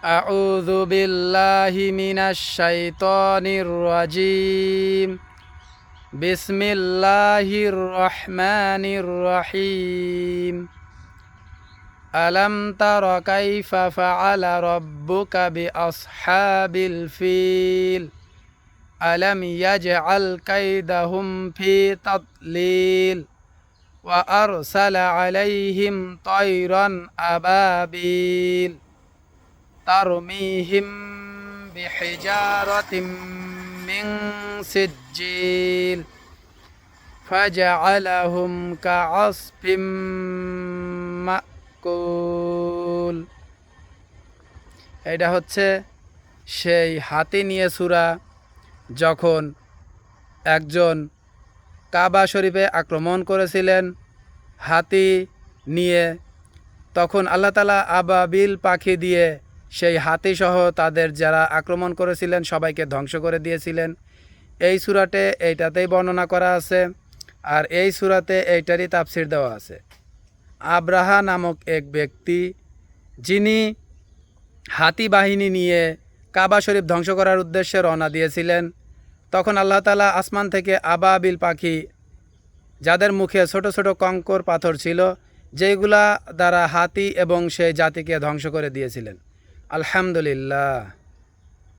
أعوذ بالله من الشيطان الرجيم. بسم الله الرحمن الرحيم. ألم تر كيف فعل ربك بأصحاب الفيل ألم يجعل كيدهم في تضليل وأرسل عليهم طيرا أبابيل ترميهم بحجارة من سجيل فجعلهم كعصف মাকুল। এটা হচ্ছে সেই হাতি নিয়ে সূরা। যখন একজন কাবা শরীফে আক্রমণ করেছিলেন হাতি নিয়ে, তখন আল্লাহ তাআলা আবাবিল পাখি দিয়ে সেই হাতিসহ তাদের যারা আক্রমণ করেছিলেন সবাইকে ধ্বংস করে দিয়েছিলেন। এই সূরাতে এইটাতেই বর্ণনা করা আছে, আর এই সূরাতে এইটারই তাফসির দেওয়া আছে। আব্রাহা নামক এক ব্যক্তি, যিনি হাতি বাহিনী নিয়ে কাবা শরীফ ধ্বংস করার উদ্দেশ্যে রওনা দিয়েছিলেন, তখন আল্লাহ তাআলা আসমান থেকে আবাবিল পাখি, যাদের মুখে ছোট ছোট কঙ্কর পাথর ছিল, যেগুলা দ্বারা হাতি এবং সেই জাতিকে ধ্বংস করে দিয়েছিলেন। আলহামদুলিল্লাহ।